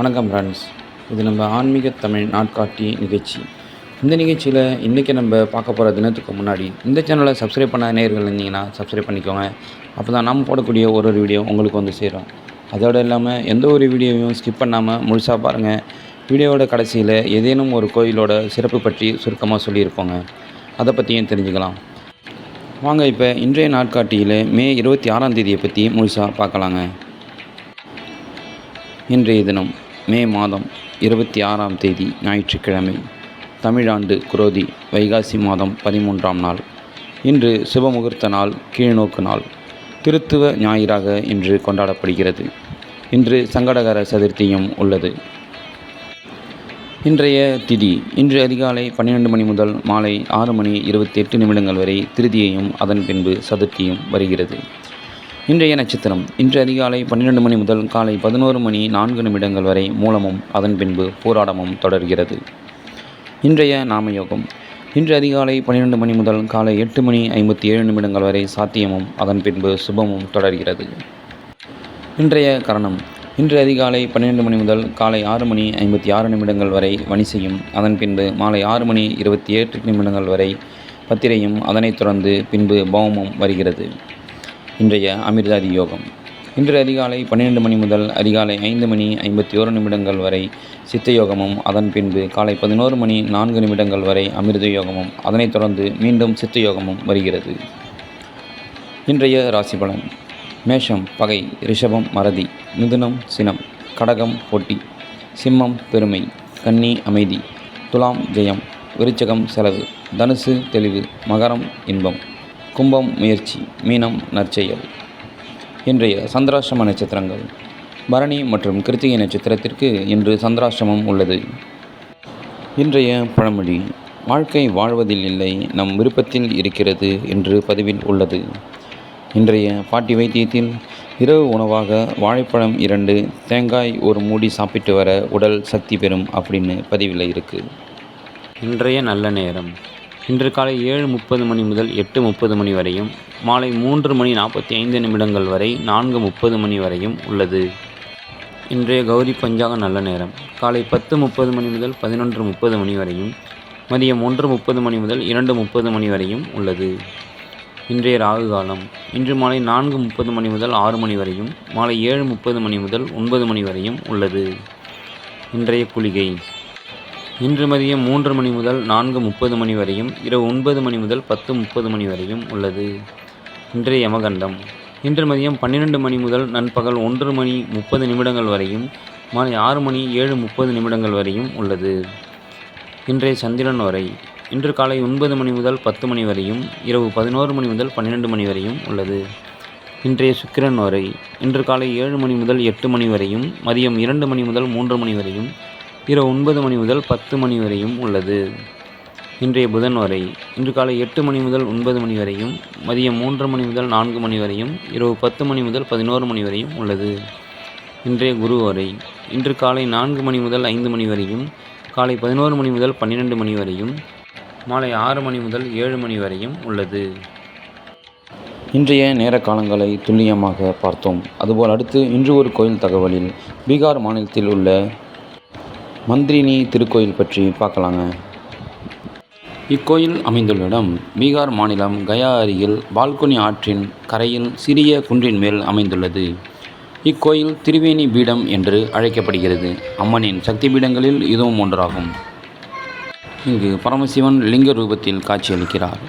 வணக்கம் ஃப்ரெண்ட்ஸ். இது நம்ம ஆன்மீக தமிழ் நாட்காட்டி நிகழ்ச்சி. இந்த நிகழ்ச்சியில் இன்றைக்கி நம்ம பார்க்க போகிற தினத்துக்கு முன்னாடி இந்த சேனலை சப்ஸ்கிரைப் பண்ண நேயர்கள் இருந்தீங்கன்னா சப்ஸ்கிரைப் பண்ணிக்கோங்க. அப்போ தான் நம்ம போடக்கூடிய ஒரு வீடியோ உங்களுக்கு வந்து சேரும். அதோடு இல்லாமல் எந்த ஒரு வீடியோவையும் ஸ்கிப் பண்ணாமல் முழுசாக பாருங்கள். வீடியோவோட கடைசியில் ஏதேனும் ஒரு கோயிலோட சிறப்பு பற்றி சுருக்கமாக சொல்லியிருப்போங்க. அதை பற்றியும் தெரிஞ்சுக்கலாம். வாங்க இப்போ இன்றைய நாட்காட்டியில் மே 26ஆம் தேதியை பற்றி முழுசாக பார்க்கலாங்க. இன்றைய தினம் மே மாதம் 26ஆம் தேதி ஞாயிற்றுக்கிழமை, தமிழாண்டு குரோதி வைகாசி மாதம் 13ஆம் நாள். இன்று சுபமுகூர்த்த நாள், கீழ்நோக்கு நாள், திருத்துவ ஞாயிறாக இன்று கொண்டாடப்படுகிறது. இன்று சங்கடகர சதுர்த்தியும் உள்ளது. இன்றைய திதி இன்று அதிகாலை 12 மணி முதல் மாலை 6 மணி 28 நிமிடங்கள் வரை திருதியையும் அதன் பின்பு சதுர்த்தியும் வருகிறது. இன்றைய நட்சத்திரம் இன்று அதிகாலை 12 மணி முதல் காலை 11 மணி 4 நிமிடங்கள் வரை மூலமும் அதன் பின்பு போராடமும் தொடர்கிறது. இன்றைய நாமயோகம் இன்று அதிகாலை 12 மணி முதல் காலை 8 மணி 57 நிமிடங்கள் வரை சாத்தியமும் அதன் பின்பு சுபமும் தொடர்கிறது. இன்றைய கரணம் இன்று அதிகாலை 12 மணி முதல் காலை 6 மணி 56 நிமிடங்கள் வரை வணிசையும் அதன் பின்பு மாலை 6 மணி 28 நிமிடங்கள் வரை பத்திரையும் அதனைத் தொடர்ந்து பின்பு பௌமமும் வருகிறது. இன்றைய அமிர்தாதி யோகம் இன்று அதிகாலை 12 மணி முதல் அதிகாலை 5 மணி 51 நிமிடங்கள் வரை சித்த யோகமும் அதன் பின்பு காலை 11 மணி 4 நிமிடங்கள் வரை அமிர்த யோகமும் அதனைத் தொடர்ந்து மீண்டும் சித்த யோகமும் வருகிறது. இன்றைய ராசி பலன்: மேஷம் பகை, ரிஷபம் மறதி, மிதுனம் சினம், கடகம் போட்டி, சிம்மம் பெருமை, கன்னி அமைதி, துலாம் ஜெயம், விருச்சகம் செலவு, தனுசு தெளிவு, மகரம் இன்பம், கும்பம் முயற்சி, மீனம் நற்செயல். இன்றைய சந்திராஷ்டம நட்சத்திரங்கள்: பரணி மற்றும் கிருத்திகை நட்சத்திரத்திற்கு இன்று சந்திராஷ்டமம் உள்ளது. இன்றைய பழமொழி: வாழ்க்கை வாழ்வதில் இல்லை, நம் விருப்பத்தில் இருக்கிறது என்று பதிவில் உள்ளது. இன்றைய பாட்டி வைத்தியத்தில் இரவு உணவாக வாழைப்பழம் 2, தேங்காய் 1 மூடி சாப்பிட்டு வர உடல் சக்தி பெறும் அப்படின்னு பதிவில் இருக்குது. இன்றைய நல்ல நேரம் இன்று காலை 7:30 மணி முதல் 8:30 மணி வரையும், மாலை 3 மணி 45 நிமிடங்கள் வரை 4:30 மணி வரையும் உள்ளது. இன்றைய கௌரி பஞ்சாங்க நல்ல நேரம் காலை 10:30 மணி முதல் 11:30 மணி வரையும், மதியம் 1:30 மணி முதல் 2:30 மணி வரையும் உள்ளது. இன்றைய ராகு காலம் இன்று மாலை 4:30 மணி முதல் 6 மணி வரையும், மாலை 7:30 மணி முதல் 9 மணி வரையும் உள்ளது. இன்றைய குளிகை இன்று மதியம் 3 மணி முதல் 4:30 மணி வரையும், இரவு 9 மணி முதல் 10:30 மணி வரையும் உள்ளது. இன்றைய யமகண்டம் இன்று மதியம் 12 மணி முதல் நண்பகல் 1 மணி 30 நிமிடங்கள் வரையும், மாலை 6 மணி 7:30 நிமிடங்கள் வரையும் உள்ளது. இன்றைய சந்திரன் வரை இன்று காலை 9 மணி முதல் 10 மணி வரையும், இரவு 11 மணி முதல் 12 மணி வரையும் உள்ளது. இன்றைய சுக்கிரன் வரை இன்று காலை 7 மணி முதல் 8 மணி வரையும், மதியம் 2 மணி முதல் 3 மணி வரையும், இரவு 9 மணி முதல் 10 மணி வரையும் உள்ளது. இன்றைய புதன் வரை இன்று காலை 8 மணி முதல் 9 மணி வரையும், மதியம் 3 மணி முதல் 4 மணி வரையும், இரவு 10 மணி முதல் 11 மணி வரையும் உள்ளது. இன்றைய குரு வரை இன்று காலை 4 மணி முதல் 5 மணி வரையும், காலை 11 மணி முதல் 12 மணி வரையும், மாலை 6 மணி முதல் 7 மணி வரையும் உள்ளது. இன்றைய நேர காலங்களை துல்லியமாக பார்த்தோம். அதுபோல் அடுத்து இன்று ஒரு கோயில் தகவலில் பீகார் மாநிலத்தில் உள்ள மந்திரினி திருக்கோயில் பற்றி பார்க்கலாங்க. இக்கோயில் அமைந்துள்ள இடம் பீகார் மாநிலம் கயா அருகில் பால்குனி ஆற்றின் கரையில் சிறிய குன்றின் மேல் அமைந்துள்ளது. இக்கோயில் திரிவேணி பீடம் என்று அழைக்கப்படுகிறது. அம்மனின் சக்தி பீடங்களில் இதுவும் ஒன்றாகும். இங்கு பரமசிவன் லிங்க ரூபத்தில் காட்சியளிக்கிறார்.